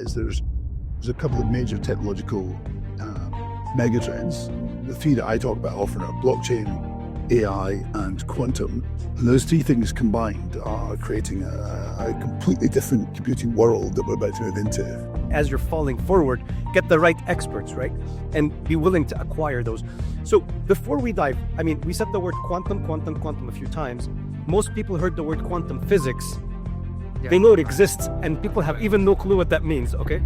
is there's a couple of major technological megatrends. The three that I talk about often are blockchain, AI, and quantum. And those three things combined are creating a completely different computing world that we're about to move into. As you're falling forward, get the right experts, right? And be willing to acquire those. So before we dive, we said the word quantum a few times. Most people heard the word quantum physics. Yeah. They know it exists, and people have even no clue what that means, okay?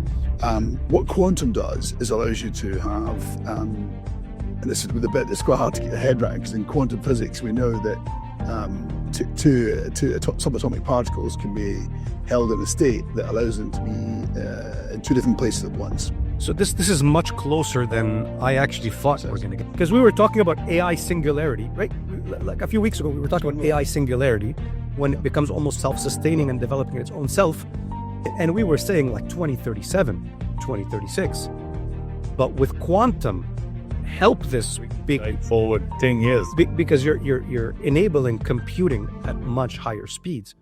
What quantum does is allows you to have, and this is with a bit that's quite hard to get your head around, because in quantum physics we know that two subatomic particles can be held in a state that allows them to be in two different places at once. So this is much closer than I actually thought we're going to get. Because we were talking about AI singularity, right? Like a few weeks ago, we were talking about AI singularity, when it becomes almost self-sustaining and developing its own self. And we were saying like 2037, 2036. But with quantum, help this big forward 10 years. Because you're enabling computing at much higher speeds.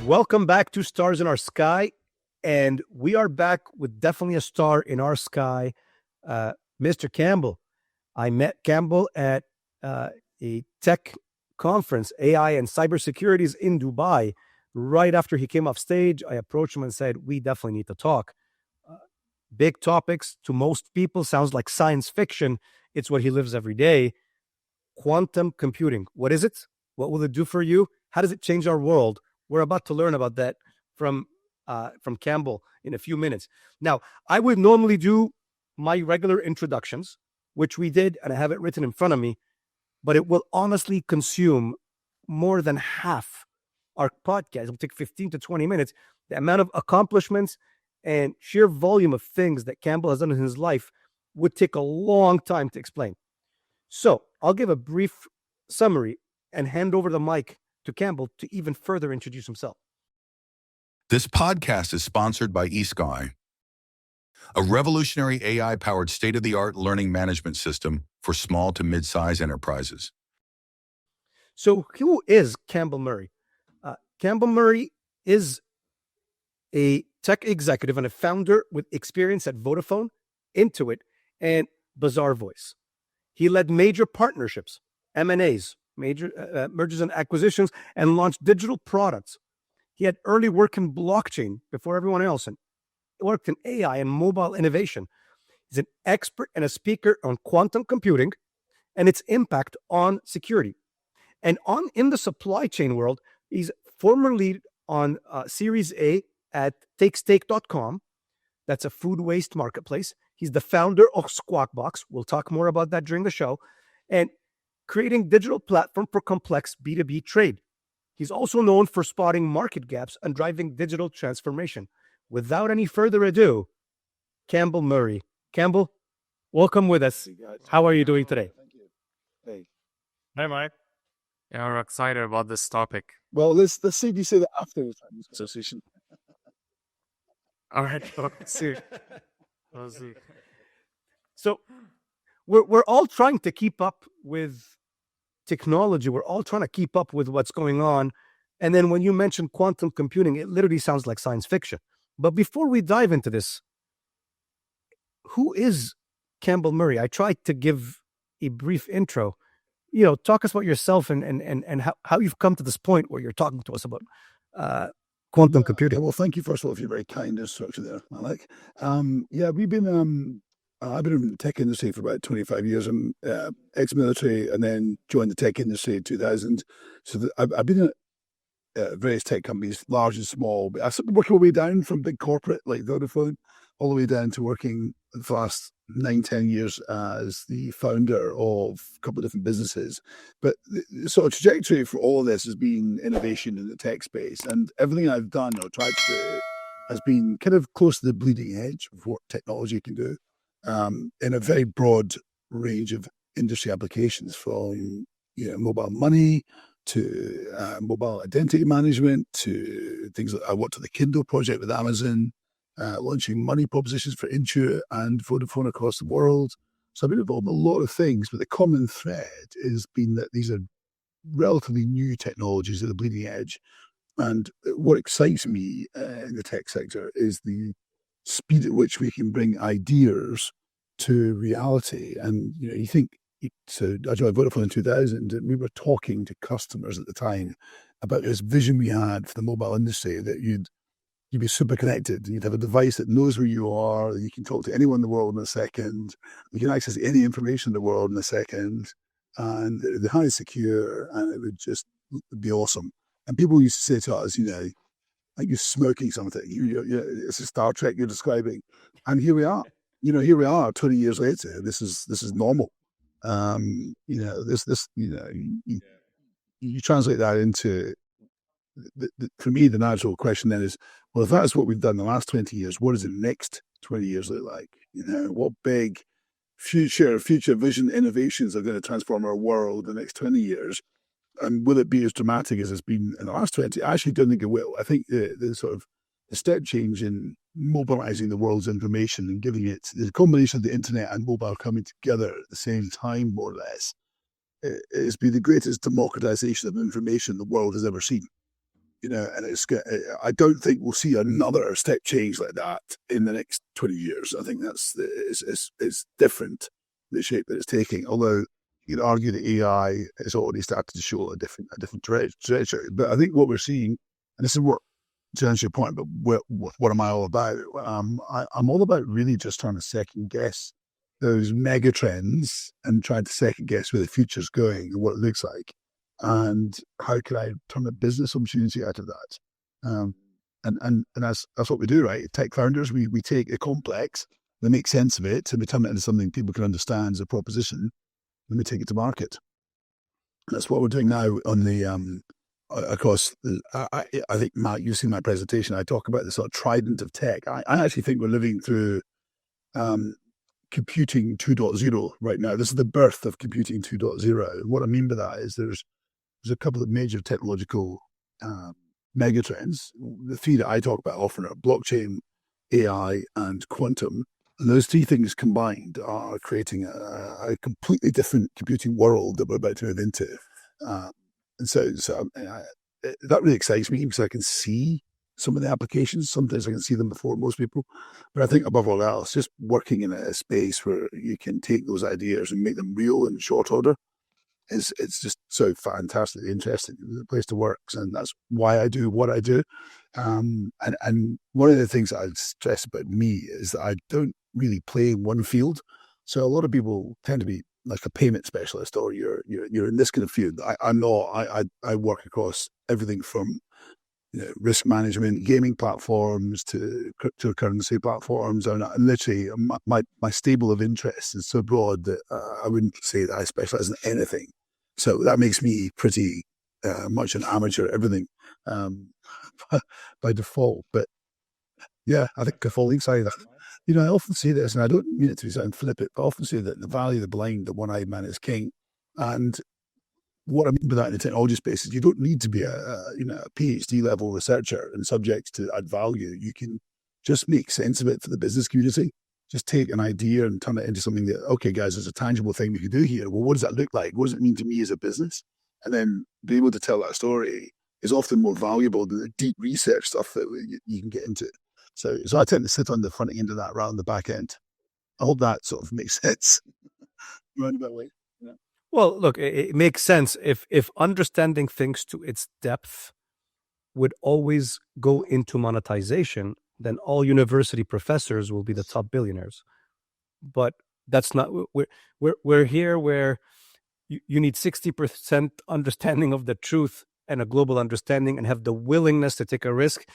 Welcome back to Stars in Our Sky. And we are back with definitely a star in our sky, Mr. Campbell. I met Campbell at a tech conference, AI and Cybersecurity in Dubai. Right after he came off stage, I approached him and said, we definitely need to talk. Big topics to most people, sounds like science fiction. It's what he lives every day. Quantum computing. What is it? What will it do for you? How does it change our world? We're about to learn about that from Campbell in a few minutes. Now, I would normally do my regular introductions, which we did, and I have it written in front of me, but it will honestly consume more than half our podcast. It will take 15 to 20 minutes. The amount of accomplishments and sheer volume of things that Campbell has done in his life would take a long time to explain. So I'll give a brief summary and hand over the mic to Campbell to even further introduce himself. This podcast is sponsored by eSky, a revolutionary AI-powered state-of-the-art learning management system for small to mid-size enterprises. So who is Campbell Murray? Campbell Murray is a tech executive and a founder with experience at Vodafone, Intuit, and Bazaar Voice. He led major partnerships, M&As, major mergers and acquisitions, and launched digital products. He had early work in blockchain before everyone else and worked in AI and mobile innovation. He's an expert and a speaker on quantum computing and its impact on security. And in the supply chain world, he's former lead on Series A at takesteak.com. That's a food waste marketplace. He's the founder of Squawkbox. We'll talk more about that during the show. And creating digital platform for complex B2B trade. He's also known for spotting market gaps and driving digital transformation. Without any further ado, Campbell Murray. Campbell, welcome with us. How are you doing today? Thank you. Hey. Hi, Mike. Yeah, we're excited about this topic. Well, let's see you say that after the time association. All right, let's see. So we're all trying to keep up with technology. We're all trying to keep up with what's going on. And then when you mention quantum computing, it literally sounds like science fiction. But before we dive into this, who is Campbell Murray? I tried to give a brief intro. Talk us about yourself and how you've come to this point where you're talking to us about quantum computing. Well, thank you first of all for your very kind instructor there, Alec. We've been I've been in the tech industry for about 25 years. I'm ex-military and then joined the tech industry in 2000. So I've been at various tech companies, large and small. But I've worked all the way down from big corporate like Vodafone, all the way down to working for the last 9-10 years as the founder of a couple of different businesses. But the sort of trajectory for all of this has been innovation in the tech space. And everything I've done or tried to do has been kind of close to the bleeding edge of what technology can do. In a very broad range of industry applications, from mobile money to mobile identity management to things like I worked on the Kindle project with Amazon, launching money propositions for Intuit and Vodafone across the world. So I've been involved in a lot of things, but the common thread has been that these are relatively new technologies at the bleeding edge. And what excites me in the tech sector is the speed at which we can bring ideas to reality. And, you think, so I joined Vodafone in 2000, and we were talking to customers at the time about this vision we had for the mobile industry, that you'd be super connected. You'd have a device that knows where you are. You can talk to anyone in the world in a second. You can access any information in the world in a second. And they're highly secure, and it would just be awesome. And people used to say to us, like you're smoking something. It's a Star Trek you're describing. And here we are. Here we are 20 years later. This is normal. You translate that into, for me, the natural question then is, well, if that's what we've done the last 20 years, what does the next 20 years look like? What big future vision innovations are going to transform our world the next 20 years? And will it be as dramatic as it's been in the last 20? I actually don't think it will. I think the sort of the step change in mobilizing the world's information and giving it the combination of the internet and mobile coming together at the same time, more or less, it's been the greatest democratization of information the world has ever seen. And I don't think we'll see another step change like that in the next 20 years. I think it's different, the shape that it's taking. Although you'd argue that AI has already started to show a different trajectory. But I think what we're seeing, and this is what, to answer your point, but what am I all about? I'm all about really just trying to second guess those mega trends and trying to second guess where the future's going and what it looks like. And how can I turn a business opportunity out of that? And that's what we do, right? Tech founders, we take the complex, we make sense of it, and we turn it into something people can understand as a proposition, and we take it to market. And that's what we're doing now on the across. I think, Matt, you've seen my presentation. I talk about the sort of trident of tech. I actually think we're living through computing 2.0 right now. This is the birth of computing 2.0. And what I mean by that is there's a couple of major technological megatrends. The three that I talk about often are blockchain, AI, and quantum. And those three things combined are creating a completely different computing world that we're about to move into. And so that really excites me because I can see some of the applications. Sometimes I can see them before most people. But I think above all else, just working in a space where you can take those ideas and make them real in short order, it's just so fantastically interesting. It's a place to work, and that's why I do what I do. And one of the things that I stress about me is that I don't really play in one field. So a lot of people tend to be like a payment specialist, or you're in this kind of field. I'm not. I work across everything from risk management, gaming platforms to cryptocurrency platforms. And literally, my stable of interests is so broad that I wouldn't say that I specialize in anything. So that makes me pretty much an amateur at everything by default. But yeah, I think the falling side of that. I often say this, and I don't mean it to sound flippant, but I often say that in the valley of the blind, the one-eyed man is king. And what I mean by that in the technology space is you don't need to be a PhD level researcher in subjects to add value. You can just make sense of it for the business community. Just take an idea and turn it into something that, okay, guys, there's a tangible thing we can do here. Well, what does that look like? What does it mean to me as a business? And then be able to tell that story is often more valuable than the deep research stuff that you can get into. So I tend to sit on the front end of that rather than the back end. I hope that sort of makes sense. Roundabout way. Yeah. Well, look, it makes sense if understanding things to its depth would always go into monetization, then all university professors will be the top billionaires. But that's not. We're here where you need 60% understanding of the truth and a global understanding, and have the willingness to take a risk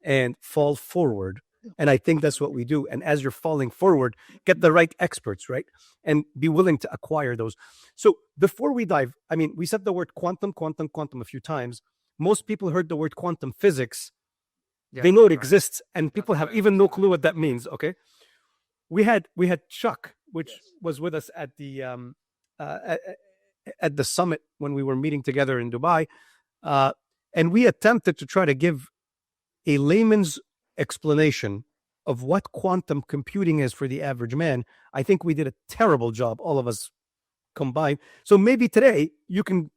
and fall forward. And I think that's what we do. And as you're falling forward, get the right experts, right? And be willing to acquire those. So before we dive, I mean, we said the word quantum a few times. Most people heard the word quantum physics. Yeah, they know it exists, and people have even no clue what that means. Okay. We had Chuck, which was with us at the summit when we were meeting together in Dubai. And we attempted to try to give a layman's explanation of what quantum computing is for the average man, I think we did a terrible job, all of us combined. So maybe today you can,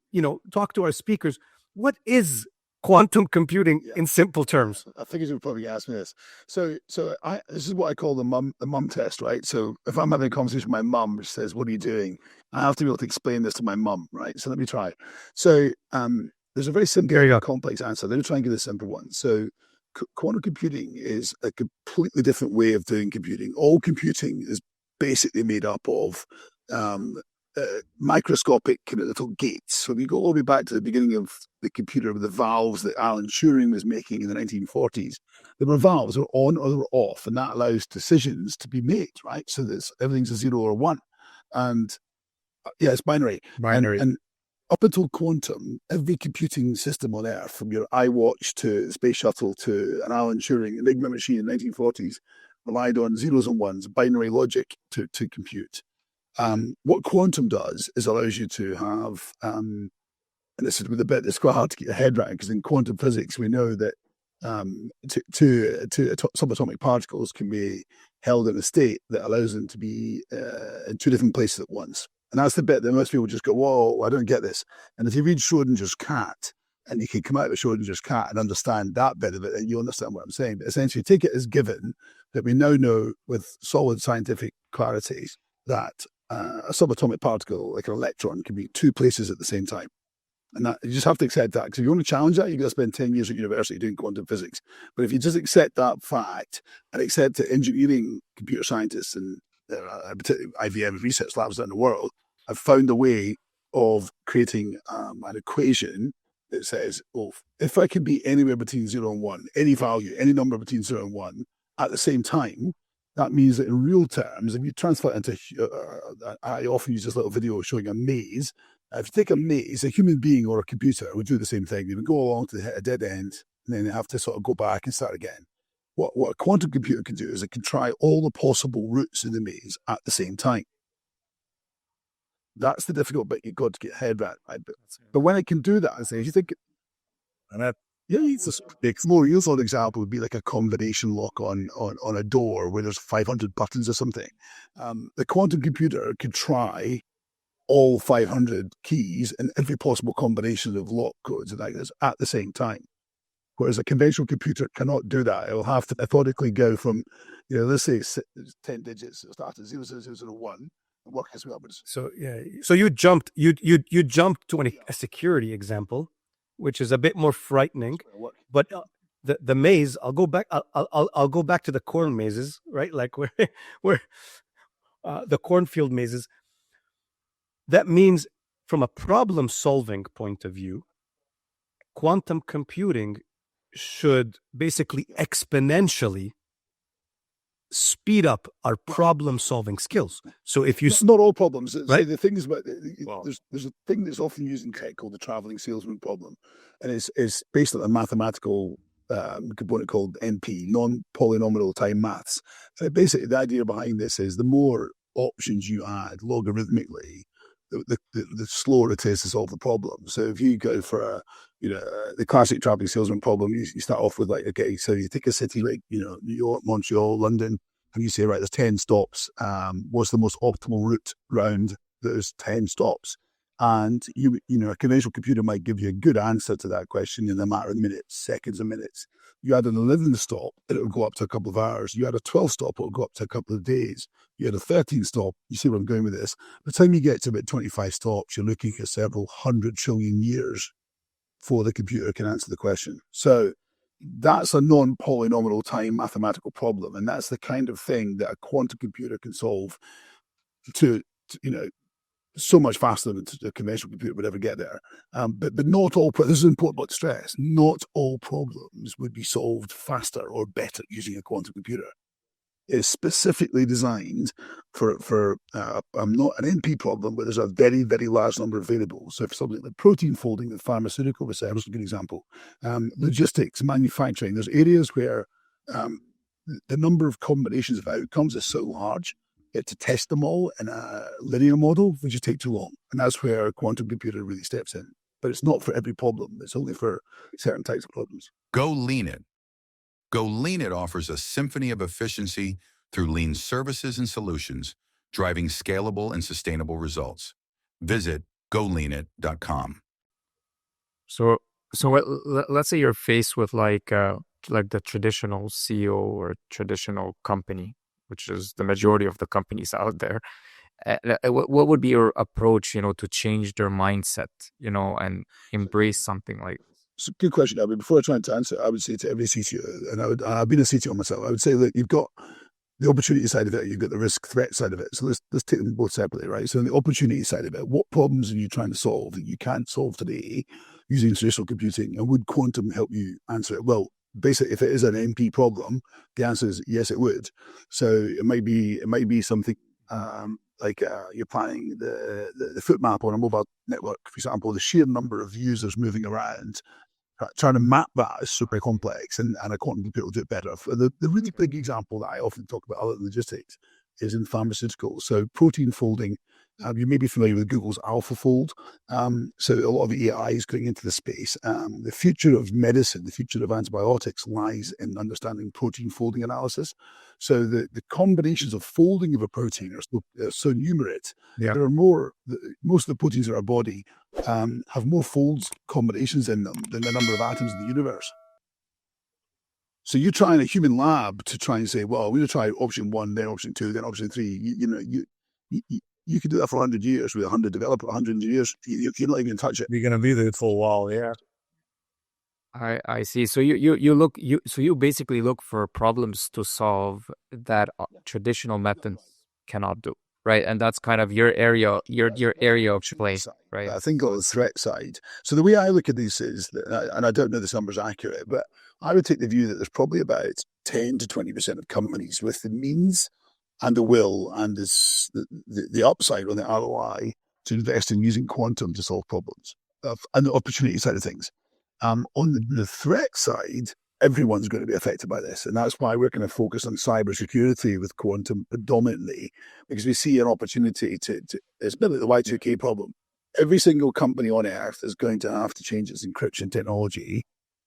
talk to our speakers. What is quantum computing in simple terms? I figured you would probably ask me this. So this is what I call the mum test, right? So if I'm having a conversation with my mum, which says, "What are you doing?" I have to be able to explain this to my mum, right? So let me try. So there's a very simple, complex answer. Let me try and give a simple one. So quantum computing is a completely different way of doing computing. All computing is basically made up of microscopic kind of little gates. So we go all the way back to the beginning of the computer with the valves that Alan Turing was making in the 1940s. There were valves that were on or they were off, and that allows decisions to be made, right? So that everything's a 0 or 1. And it's binary. And up until quantum, every computing system on Earth, from your iWatch to the space shuttle to an Alan Turing Enigma machine in the 1940s, relied on zeros and ones, binary logic to compute. What quantum does is allows you to have, and this is with a bit, it's quite hard to get your head around, because in quantum physics, we know that two subatomic particles can be held in a state that allows them to be in two different places at once. And that's the bit that most people just go, "Whoa, I don't get this." And if you read Schrodinger's cat, and you can come out of Schrodinger's cat and understand that bit of it, and you understand what I'm saying. But essentially, take it as given that we now know with solid scientific clarity that a subatomic particle, like an electron, can be two places at the same time. And that, you just have to accept that, because if you want to challenge that, you've got to spend 10 years at university doing quantum physics. But if you just accept that fact and accept that engineering computer scientists and particularly IBM research labs around the world have found a way of creating an equation that says, well, if I can be anywhere between 0 and 1, any value, any number between 0 and 1 at the same time, that means that in real terms, if you transfer it into, I often use this little video showing a maze. If you take a maze, a human being or a computer would do the same thing. They would go along to hit a dead end, and then they have to sort of go back and start again. What a quantum computer can do is it can try all the possible routes in the maze at the same time. That's the difficult bit you've got to get your head around. Right? But when it can do that, I say, if you think, it's a more real-world example would be like a combination lock on a door where there's 500 buttons or something. The quantum computer could try all 500 keys and every possible combination of lock codes and like this at the same time. Whereas a conventional computer cannot do that. It will have to methodically go from, let's say 10 digits. It'll start at 00001 and work its way upwards. So you jumped to a security example, which is a bit more frightening. But the maze, I'll go back. I'll go back to the corn mazes, right? Like where the cornfield mazes. That means, from a problem-solving point of view, quantum computing should basically exponentially speed up our problem-solving skills. So if you... Not all problems. Right? The thing is, there's a thing that's often used in tech called the traveling salesman problem. And it's based on a mathematical component called NP, non-polynomial time maths. Basically, the idea behind this is the more options you add logarithmically, the slower it is to solve the problem. So if you go for the classic traveling salesman problem, you start off with so you take a city like New York, Montreal, London, and you say, right, there's 10 stops. What's the most optimal route round those 10 stops? And a conventional computer might give you a good answer to that question in a matter of minutes, seconds and minutes. You add an 11th stop, and it will go up to a couple of hours. You add a 12th stop, it will go up to a couple of days. You had a 13th stop, you see where I'm going with this. By the time you get to about 25 stops, you're looking at several 100 trillion years before the computer can answer the question. So that's a non-polynomial time mathematical problem. And that's the kind of thing that a quantum computer can solve to so much faster than a conventional computer would ever get there. But not all, this is important but stress, not all problems would be solved faster or better using a quantum computer. It's specifically designed for not an NP problem, but there's a very, very large number of variables. So for something like protein folding with pharmaceutical research is a good example. Logistics, manufacturing, there's areas where the number of combinations of outcomes is so large, to test them all in a linear model would just take too long. And that's where a quantum computer really steps in. But it's not for every problem. It's only for certain types of problems. Go lean it. GoLeanIt offers a symphony of efficiency through lean services and solutions, driving scalable and sustainable results. Visit goleanit.com. So let's say you're faced with like the traditional CEO or traditional company, which is the majority of the companies out there. What would be your approach, to change their mindset, and embrace something like? It's a good question. I mean, before I try to answer, I would say to every CTO, and I've been a CTO myself, I would say that you've got the opportunity side of it, you've got the risk threat side of it. So let's take them both separately, right? So on the opportunity side of it, what problems are you trying to solve that you can't solve today using traditional computing, and would quantum help you answer it? Well, basically, if it is an MP problem, the answer is yes, it would. So it might be something like you're planning the foot map on a mobile network, for example. The sheer number of users moving around, trying to map that is super complex, and a quantum computer will do it better. The really big example that I often talk about other than logistics is in pharmaceuticals. So protein folding, you may be familiar with Google's AlphaFold. So a lot of AI is going into the space. The future of medicine, the future of antibiotics lies in understanding protein folding analysis. So the combinations of folding of a protein are so numerate. Yeah. There are more, most of the proteins in our body have more folds combinations in them than the number of atoms in the universe. So you try in a human lab to try and say, well, we're going to try option 1, then option 2, then option 3. You could do that for 100 years with 100 developers, 100 engineers. You're not even touch it. You're going to be there for a while, yeah. I see. So you basically look for problems to solve that traditional methods cannot do, right? And that's kind of your area, your area of play, right? I think on the threat side. So the way I look at these is, and I don't know this number's accurate, but I would take the view that there's probably about 10 to 20% of companies with the means and the will and the upside on the ROI to invest in using quantum to solve problems, and the opportunity side of things. On the threat side, everyone's going to be affected by this. And that's why we're going to focus on cybersecurity with quantum predominantly, because we see an opportunity to it's a bit like the Y2K problem. Every single company on earth is going to have to change its encryption technology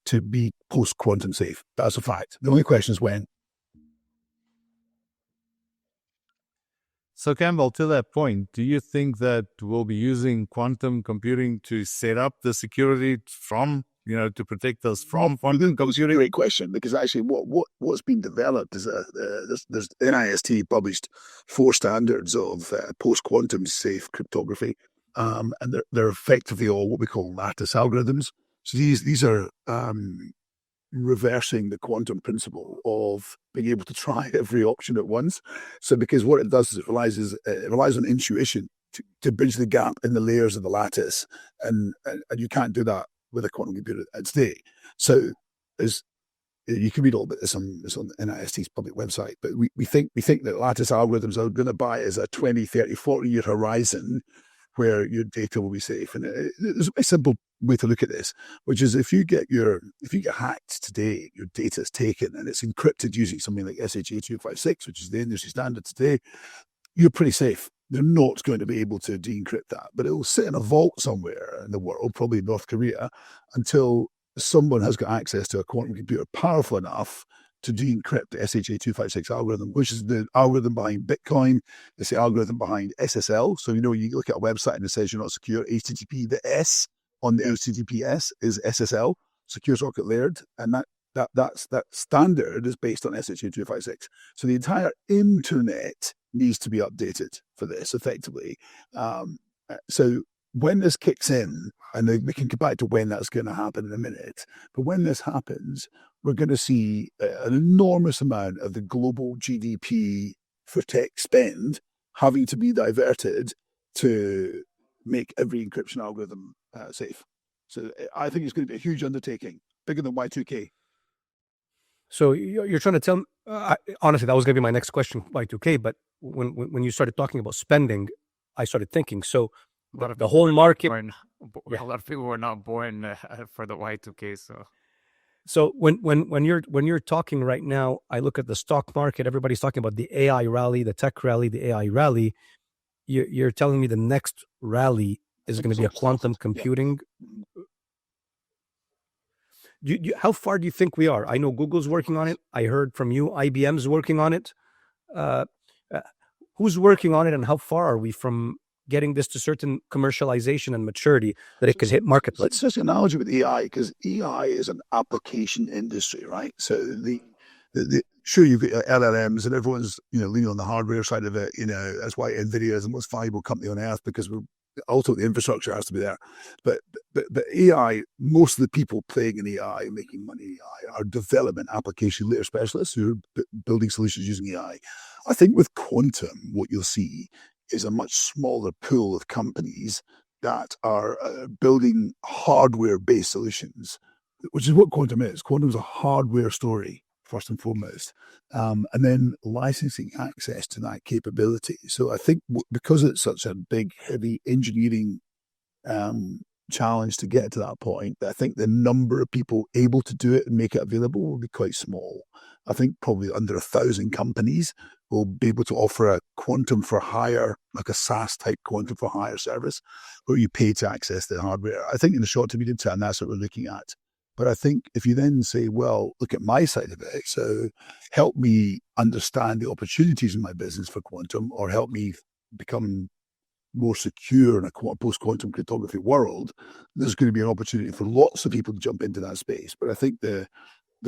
to be post-quantum safe. That's a fact. The only question is when. So Campbell, to that point, do you think that we'll be using quantum computing to set up the security from, to protect us from quantum computing? Great question, because actually what's been developed is there's NIST published 4 standards of post-quantum safe cryptography, and they're effectively all what we call lattice algorithms. So these are reversing the quantum principle of being able to try every option at once. So because what it does is it relies on intuition to bridge the gap in the layers of the lattice, and you can't do that with a quantum computer today. So you can read all about this on NIST's public website, but we think that lattice algorithms are going to buy as a 20, 30, 40 year horizon where your data will be safe. And there's a very simple way to look at this, which is if you get hacked today, your data is taken and it's encrypted using something like SHA-256, which is the industry standard today, you're pretty safe. They're not going to be able to de-encrypt that, but it will sit in a vault somewhere in the world, probably North Korea, until someone has got access to a quantum computer powerful enough to de-encrypt the SHA-256 algorithm, which is the algorithm behind Bitcoin. It's the algorithm behind SSL. So, you look at a website and it says you're not secure. HTTP, the S on the HTTPS is SSL, secure socket layered. And that standard is based on SHA-256. So the entire internet needs to be updated for this effectively. So when this kicks in, and we can come back to when that's going to happen in a minute, but when this happens, we're going to see an enormous amount of the global GDP for tech spend having to be diverted to make every encryption algorithm safe. So I think it's going to be a huge undertaking, bigger than Y2K. So you're trying to tell me, honestly, that was going to be my next question, Y2K, but when you started talking about spending, I started thinking, so the whole market... A lot of people were not born for the Y2K, So when you're talking right now, I look at the stock market, everybody's talking about the AI rally, the tech rally, the AI rally. You're telling me the next rally is going to be a quantum computing. how far do you think we are? I know Google's working on it. I heard from you, IBM's working on it. Who's working on it, and how far are we from getting this to certain commercialization and maturity that it could hit marketplace? It's just an analogy with AI, because AI is an application industry, right? So sure, you've got LLMs and everyone's, leaning on the hardware side of it. That's why NVIDIA is the most valuable company on earth, because ultimately the infrastructure has to be there. But AI, most of the people playing in AI, making money in AI, are development application layer specialists who are building solutions using AI. I think with quantum, what you'll see is a much smaller pool of companies that are building hardware-based solutions, which is what quantum is. Quantum is a hardware story, first and foremost, and then licensing access to that capability. So I think because it's such a big, heavy engineering challenge to get to that point, I think the number of people able to do it and make it available will be quite small. I think probably under 1,000 companies will be able to offer a quantum for hire, like a SaaS type quantum for hire service, where you pay to access the hardware. I think in the short to medium term, that's what we're looking at. But I think if you then say, well, look at my side of it, so help me understand the opportunities in my business for quantum, or help me become more secure in a post-quantum cryptography world, there's going to be an opportunity for lots of people to jump into that space. But I think the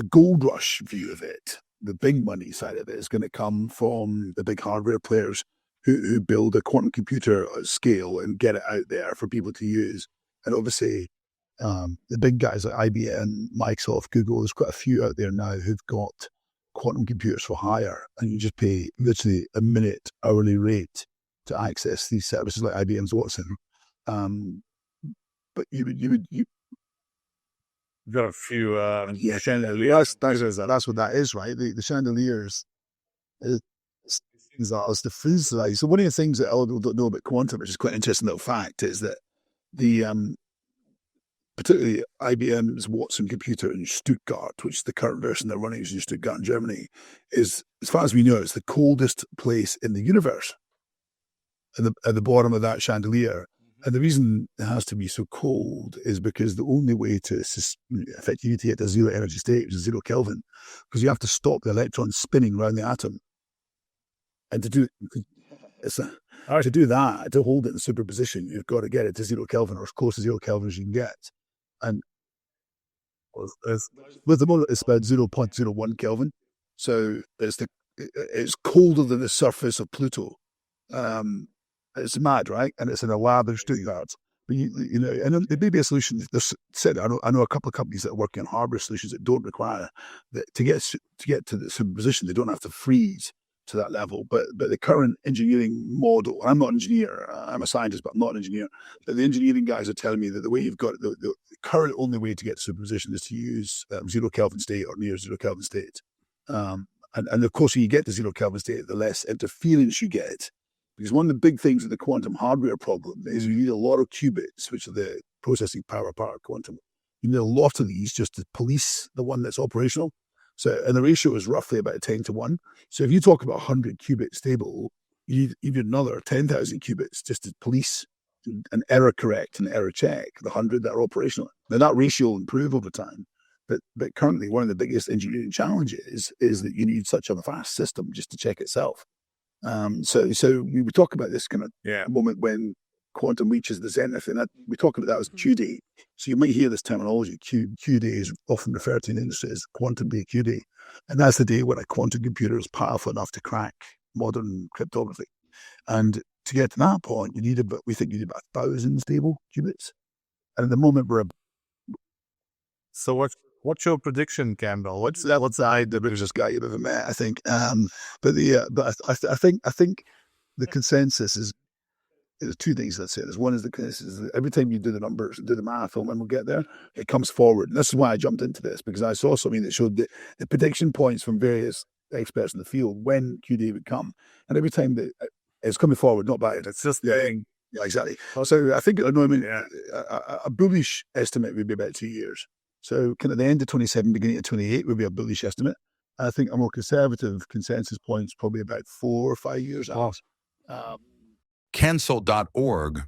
gold rush view of it, the big money side of it, is going to come from the big hardware players who build a quantum computer at scale and get it out there for people to use. And obviously, the big guys like IBM, Microsoft, Google, there's quite a few out there now who've got quantum computers for hire, and you just pay literally a minute hourly rate to access these services like IBM's Watson. But you've got a few chandeliers. That's what that is, right? The chandeliers is the freeze. So one of the things that a lot of people don't know about quantum, which is quite an interesting little fact, is that the particularly IBM's Watson computer in Stuttgart, which is the current version they're running is in Stuttgart in Germany, is, as far as we know, it's the coldest place in the universe. At the bottom of that chandelier. And the reason it has to be so cold is because the only way to effectively get to zero energy state, which is 0 Kelvin, because you have to stop the electrons spinning around the atom. And to do that, to hold it in superposition, you've got to get it to 0 Kelvin, or as close to 0 Kelvin as you can get. And with the moment, it's about 0.01 Kelvin. So it's colder than the surface of Pluto. It's mad, right? And it's in a lab in Stuttgart. But and there may be a solution. I know a couple of companies that are working on hardware solutions that don't require that to get to the superposition. They don't have to freeze to that level. But the current engineering model, I'm not an engineer. I'm a scientist, but I'm not an engineer. But the engineering guys are telling me that the way you've got the current only way to get to superposition is to use 0 Kelvin state or near 0 Kelvin state. And of course, when you get to 0 Kelvin state, the less interference you get. Because one of the big things with the quantum hardware problem is you need a lot of qubits, which are the processing power part of quantum. You need a lot of these just to police the one that's operational. So, and the ratio is roughly about 10 to 1. So if you talk about 100 qubit stable, you need another 10,000 qubits just to police and error correct and error check the 100 that are operational. Now that ratio will improve over time. But currently one of the biggest engineering challenges is that you need such a fast system just to check itself. So we talk about this kind of moment when quantum reaches the zenith, and we talk about that as Q-Day. So you might hear this terminology. Q-Day is often referred to in industry as quantum day Q-Day, and that's the day when a quantum computer is powerful enough to crack modern cryptography. And to get to that point, we think you need about 1,000 stable qubits. And at the moment So what's your prediction, Campbell? What's the richest guy you've ever met, I think. But I think the consensus is there's two things that's it. One is the consensus is every time you do the numbers, do the math on when we'll get there, it comes forward. And this is why I jumped into this, because I saw something that showed the prediction points from various experts in the field when Q-Day would come. And every time that it's coming forward, not bad. It's just yeah, exactly. So I think at the moment, a bullish estimate would be about 2 years. So kind of the end of 27, beginning of 28 would be a bullish estimate. I think a more conservative consensus point is probably about 4 or 5 years out. Cancel.org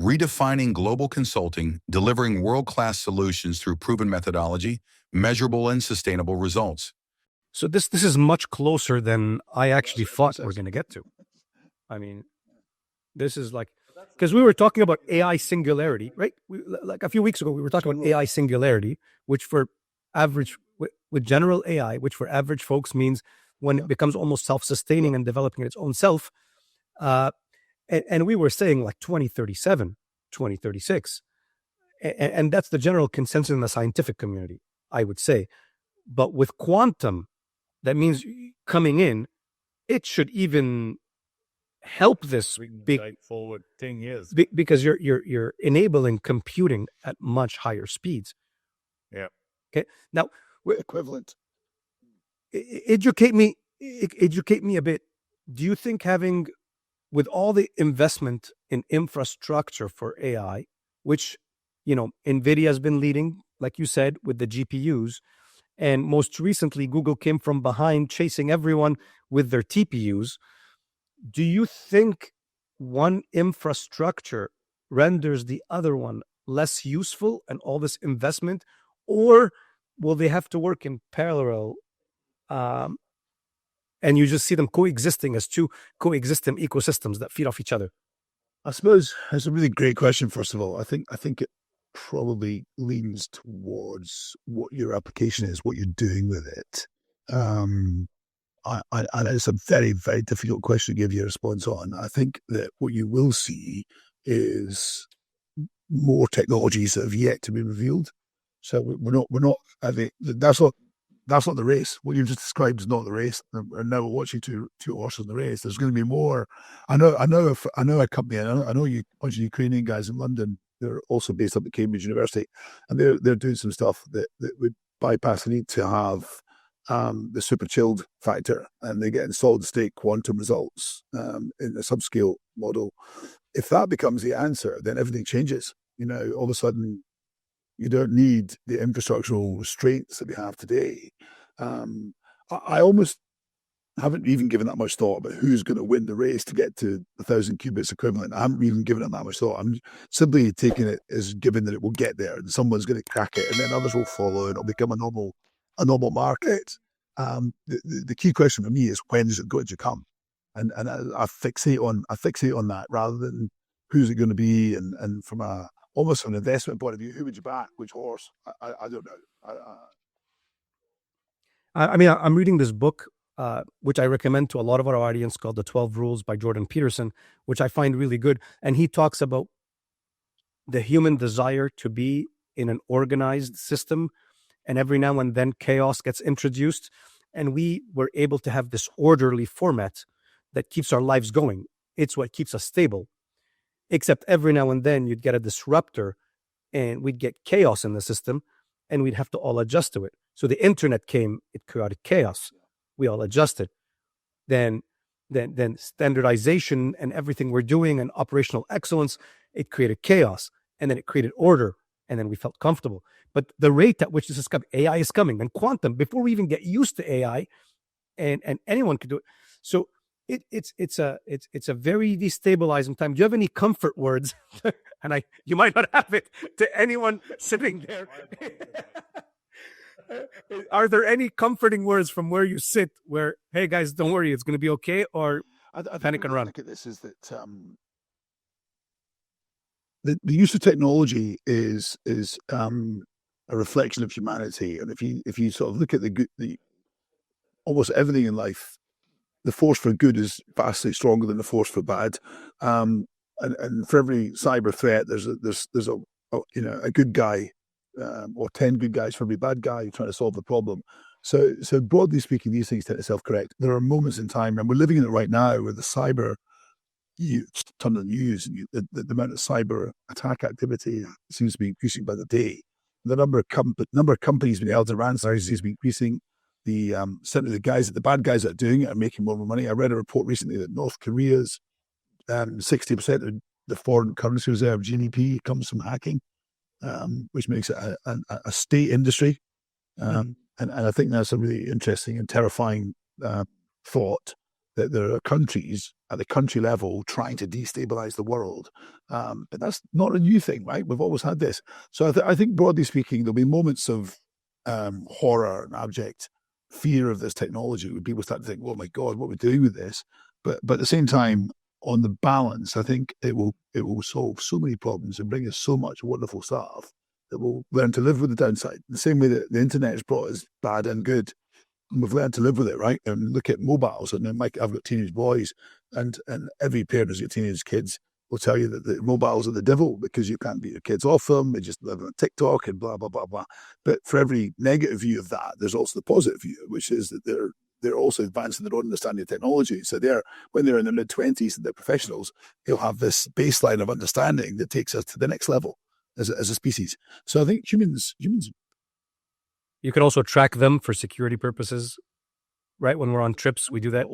redefining global consulting, delivering world-class solutions through proven methodology, measurable and sustainable results. So this is much closer than I actually thought we're going to get to. I mean, this is like, because we were talking about AI singularity, right? Like a few weeks ago, we were talking about AI singularity, which for average, with general AI, which for average folks means when it becomes almost self-sustaining and developing its own self. And we were saying like 2037, 2036. And that's the general consensus in the scientific community, I would say. But with quantum, that means coming in, it should even help this big forward 10 years because you're enabling computing at much higher speeds. Yeah. Okay. Now, equivalent. Educate me a bit. Do you think having, with all the investment in infrastructure for AI, which, NVIDIA has been leading, like you said, with the GPUs, and most recently, Google came from behind chasing everyone with their TPUs. Do you think one infrastructure renders the other one less useful and all this investment, or will they have to work in parallel? And you just see them coexisting as two coexisting ecosystems that feed off each other? I suppose it's a really great question. First of all, I think it probably leans towards what your application is, what you're doing with it. And it's a very, very difficult question to give you a response on. I think that what you will see is more technologies that have yet to be revealed. So we're not. That's not the race. What you've just described is not the race. And now we're watching two horses in the race. There's going to be more. I know a company. I know you, a bunch of Ukrainian guys in London. They're also based up at Cambridge University, and they're doing some stuff that would bypass the need to have the super chilled factor, and they get in solid state quantum results in the subscale model. If that becomes the answer, then everything changes. All of a sudden, you don't need the infrastructural restraints that we have today. I almost haven't even given that much thought about who's going to win the race to get to 1,000 qubits equivalent. I haven't even given it that much thought. I'm simply taking it as given that it will get there and someone's going to crack it and then others will follow and it'll become a normal market. The key question for me is, when is it going to come? And I fixate on that rather than who's it going to be, and from almost an investment point of view, who would you back, which horse? I don't know. I mean, I'm reading this book, which I recommend to a lot of our audience, called The 12 Rules by Jordan Peterson, which I find really good. And he talks about the human desire to be in an organized system, and every now and then chaos gets introduced, and we were able to have this orderly format that keeps our lives going. It's what keeps us stable. Except every now and then you'd get a disruptor and we'd get chaos in the system and we'd have to all adjust to it. So the internet came, it created chaos. We all adjusted. Then standardization and everything we're doing and operational excellence, it created chaos, and then it created order, and then we felt comfortable. But the rate at which this is coming, AI is coming, and quantum, before we even get used to AI, and anyone could do it. So it's a very destabilizing time. Do you have any comfort words? And you might not have it, to anyone sitting there. Are there any comforting words from where you sit where, hey guys, don't worry, it's going to be okay, or panic and run? Look at this is that the use of technology is a reflection of humanity, and if you sort of look at the almost everything in life, the force for good is vastly stronger than the force for bad, and for every cyber threat, there's a good guy, or 10 good guys for every bad guy trying to solve the problem. So broadly speaking, these things tend to self-correct. There are moments in time, and we're living in it right now, where the cyber, you turn on the news, and the amount of cyber attack activity seems to be increasing by the day. The number of companies being held to ransom seems to be increasing. Certainly the bad guys that are doing it are making more money. I read a report recently that North Korea's 60% of the foreign currency reserve GDP comes from hacking, which makes it a state industry. And I think that's a really interesting and terrifying thought. that there are countries at the country level trying to destabilize the world. But that's not a new thing, right? We've always had this. So I think broadly speaking, there'll be moments of horror and abject fear of this technology when people start to think, oh my God, what are we doing with this? But at the same time, on the balance, I think it will solve so many problems and bring us so much wonderful stuff that we'll learn to live with the downside. The same way that the internet has brought us bad and good. And we've learned to live with it, right? And look at mobiles. And then I've got teenage boys, and every parent who's got teenage kids will tell you that the mobiles are the devil because you can't get your kids off them. They just live on TikTok and blah, blah, blah, blah. But for every negative view of that, there's also the positive view, which is that they're also advancing their own understanding of technology. So when they're in their mid-20s and they're professionals, they'll have this baseline of understanding that takes us to the next level as a species. So I think humans. You can also track them for security purposes, right? When we're on trips, we do that.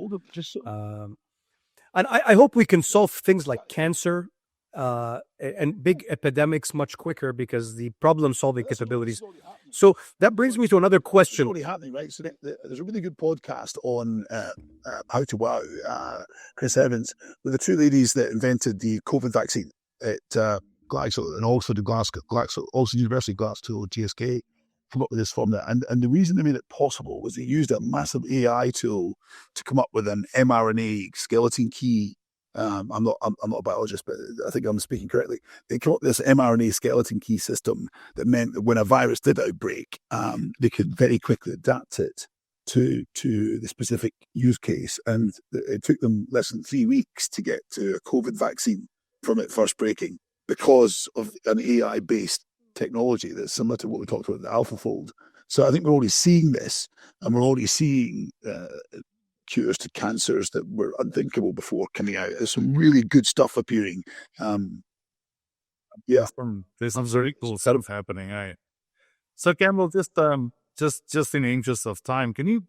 And I hope we can solve things like cancer and big epidemics much quicker because the problem-solving capabilities. So that brings me to another question. It's already happening, right? So there's a really good podcast on How to Wow, Chris Evans, with the two ladies that invented the COVID vaccine at Glaxo and also the Glaxo, also University of Glasgow, GSK. Come up with this formula, and the reason they made it possible was they used a massive AI tool to come up with an mRNA skeleton key. I'm not a biologist, but I think I'm speaking correctly. They came up with this mRNA skeleton key system that meant that when a virus did outbreak, they could very quickly adapt it to the specific use case, and it took them less than 3 weeks to get to a COVID vaccine from it first breaking because of an AI-based technology that's similar to what we talked about, the AlphaFold. So I think we're already seeing this, and we're already seeing cures to cancers that were unthinkable before coming out. There's some really good stuff appearing. There's some very cool stuff happening. Right? So Campbell, just in the interest of time, can you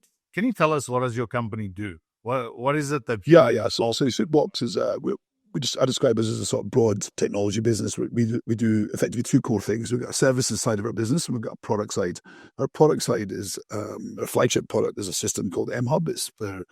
tell us what does your company do? What is it that? Yeah. So Squawkbox is I describe us as a sort of broad technology business. We do effectively two core things. We've got a services side of our business, and we've got a product side. Our product side is our flagship product is a system called MHub. It's for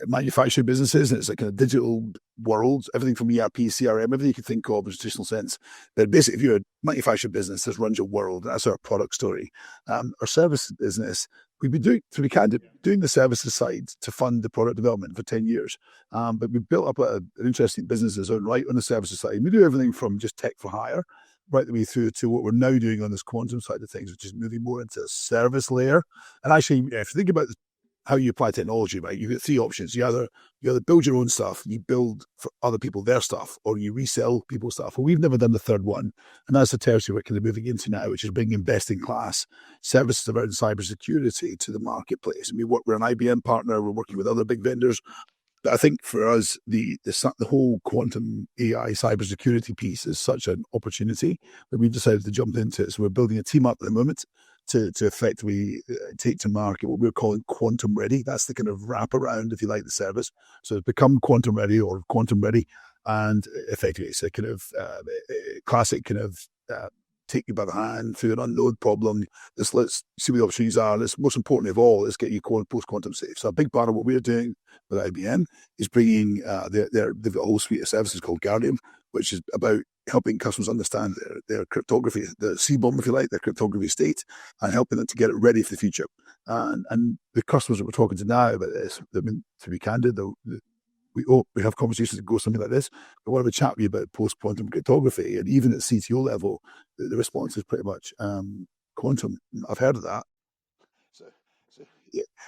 manufacturing businesses, and it's like a digital world, everything from ERP, CRM, everything you can think of in a traditional sense. But basically, if you're a manufacturing business, this runs your world. That's our product story. Our service business, we've been doing the services side to fund the product development for 10 years. But we've built up an interesting business of its own right on the services side. We do everything from just tech for hire right the way through to what we're now doing on this quantum side of things, which is moving more into a service layer. And actually, if you think about how you apply technology, right, you've got three options. You either build your own stuff, you build for other people their stuff, or you resell people's stuff. Well, we've never done the third one. And that's the territory we're kind of moving into now, which is bringing best-in-class services around cybersecurity to the marketplace. And we're an IBM partner. We're working with other big vendors. But I think for us, the whole quantum AI cybersecurity piece is such an opportunity that we've decided to jump into it. So we're building a team up at the moment to effectively take to market what we're calling quantum ready. That's the kind of wraparound, if you like, the service. So it's become quantum ready or quantum ready. And effectively, it's a kind of classic kind of take you by the hand through an unknown problem. Let's see what the opportunities are. Let's, most importantly of all, let's get you post-quantum safe. So a big part of what we're doing with IBM is bringing they've got a whole suite of services called Guardian, which is about helping customers understand their cryptography, the CBOM, if you like, their cryptography state, and helping them to get it ready for the future. And the customers that we're talking to now about this, I mean, to be candid, we have conversations that go something like this. I want to have a chat with you about post-quantum cryptography, and even at CTO level, the response is pretty much quantum. I've heard of that.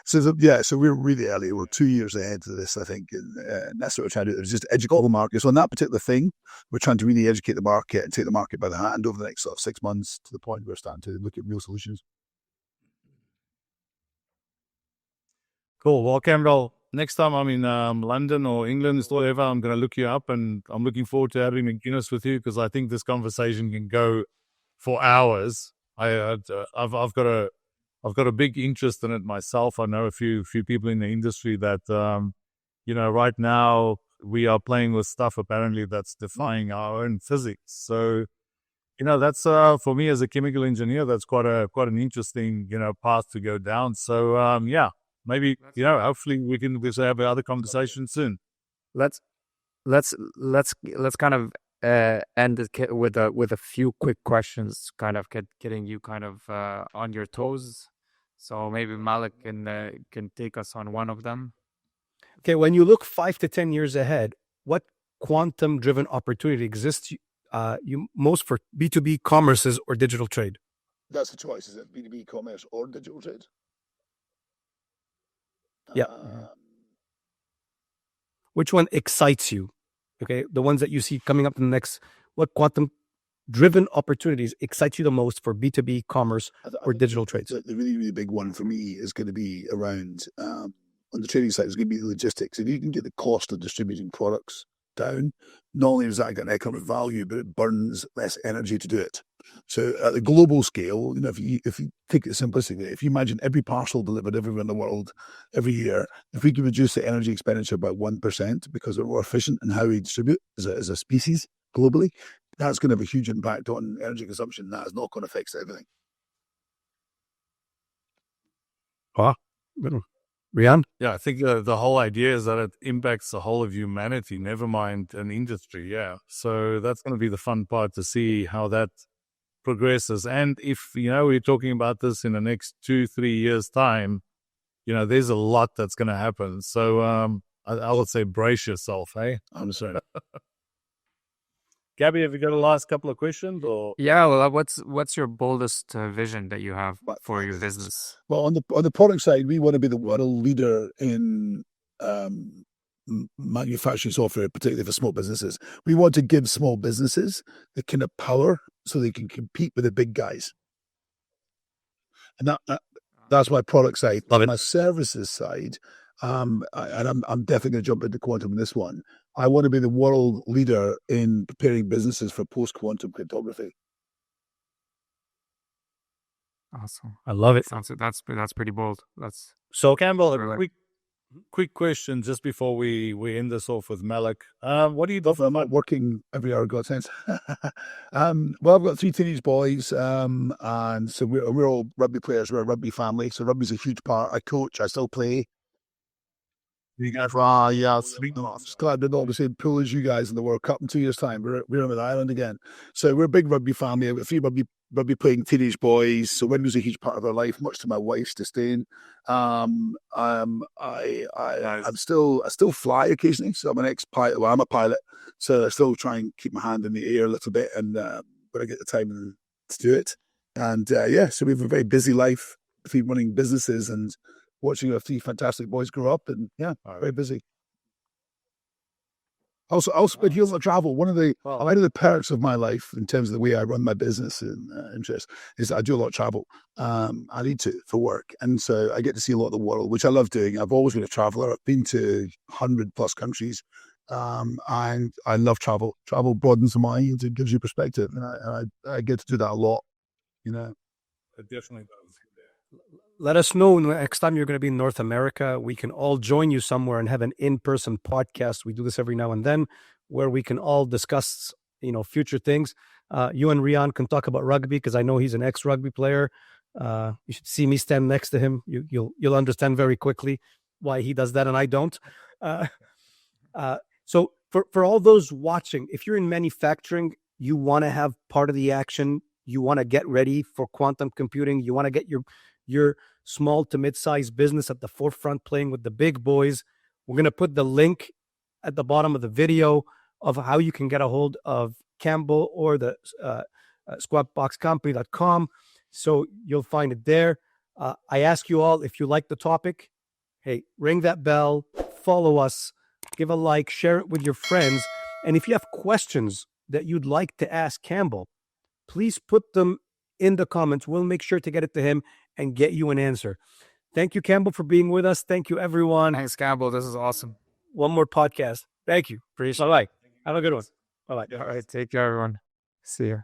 So we're really early. We're 2 years ahead of this, I think, and that's what we're trying to do. It's just educate the market. So on that particular thing, we're trying to really educate the market and take the market by the hand over the next sort of 6 months to the point where we're starting to look at real solutions. Cool. Well, Campbell, next time I'm in London or England or whatever, I'm going to look you up, and I'm looking forward to having a Guinness with you because I think this conversation can go for hours. I've got a big interest in it myself. I know a few people in the industry that, right now we are playing with stuff apparently that's defying our own physics. So, that's for me as a chemical engineer, that's quite an interesting, path to go down. So, maybe, hopefully we can have another conversation soon. Let's kind of end it with a few quick questions, kind of getting you kind of on your toes. So maybe Malik can take us on one of them. Okay, when you look 5 to 10 years ahead, what quantum-driven opportunity exists you most for B2B commerces or digital trade? That's the choice, is it B2B commerce or digital trade? Yeah. Which one excites you? Okay, the ones that you see coming up in the next, what quantum-driven opportunities excite you the most for B2B commerce or digital trades? The really, really big one for me is going to be around, on the trading side, is going to be the logistics. If you can get the cost of distributing products down, not only does that get an economic value, but it burns less energy to do it. So at the global scale, if you take it simplistically, if you imagine every parcel delivered everywhere in the world every year, if we can reduce the energy expenditure by 1% because we're more efficient in how we distribute as a species globally, that's going to have a huge impact on energy consumption. That is not going to fix everything. Wow. Rian? Yeah, I think the whole idea is that it impacts the whole of humanity, never mind an industry. Yeah. So that's going to be the fun part, to see how that progresses. And if, we're talking about this in the next 2-3 years' time, there's a lot that's going to happen. So I would say brace yourself, hey? I'm sorry. Gabby, have you got a last couple of questions? Or Yeah, well, what's your boldest vision that you have for your business? Well, on the product side, we want to be the world leader in manufacturing software, particularly for small businesses. We want to give small businesses the kind of power so they can compete with the big guys. And that's my product side. Love it. My services side, and I'm definitely going to jump into quantum in this one. I want to be the world leader in preparing businesses for post-quantum cryptography. Awesome. I love it. That's pretty bold. So, Campbell, Really? quick question just before we end this off with Malik. What do you do? I'm not working every hour, God sense. Well, I've got 3 teenage boys, and so we're all rugby players. We're a rugby family, so rugby's a huge part. I coach, I still play. You guys, yeah, just glad they're not in the same pool as you guys in the World Cup in 2 years' time. We're on Ireland again, so we're a big rugby family. I've got 3 rugby playing teenage boys, so rugby's a huge part of our life, much to my wife's disdain. I still fly occasionally, so I'm an ex-pilot. Well, I'm a pilot, so I still try and keep my hand in the air a little bit, and when I get the time to do it. And so we have a very busy life between running businesses and watching our 3 fantastic boys grow up, and very busy. Also, I do a lot of travel. One of the perks of my life, in terms of the way I run my business and interest, is that I do a lot of travel. I need to for work, and so I get to see a lot of the world, which I love doing. I've always been a traveler. I've been to 100+ countries, and I love travel. Travel broadens the mind; it gives you perspective, and I get to do that a lot. It definitely does. let us know next time you're going to be in North America. We can all join you somewhere and have an in-person podcast. We do this every now and then, where we can all discuss, future things. You and Rian can talk about rugby, because I know he's an ex-rugby player. You should see me stand next to him. You'll understand very quickly why he does that and I don't. So for all those watching, if you're in manufacturing, you want to have part of the action. You want to get ready for quantum computing. You want to get your small to mid-sized business at the forefront, playing with the big boys. We're going to put the link at the bottom of the video of how you can get a hold of Campbell or the squawkboxcompany.com. So you'll find it there. I ask you all, if you like the topic, hey, ring that bell, follow us, give a like, share it with your friends. And if you have questions that you'd like to ask Campbell, please put them in the comments. We'll make sure to get it to him and get you an answer. Thank you, Campbell, for being with us. Thank you, everyone. Thanks, Campbell. This is awesome. One more podcast. Thank you. Appreciate it. Bye-bye. Have a good one. Bye-bye. All right. Take care, everyone. See you.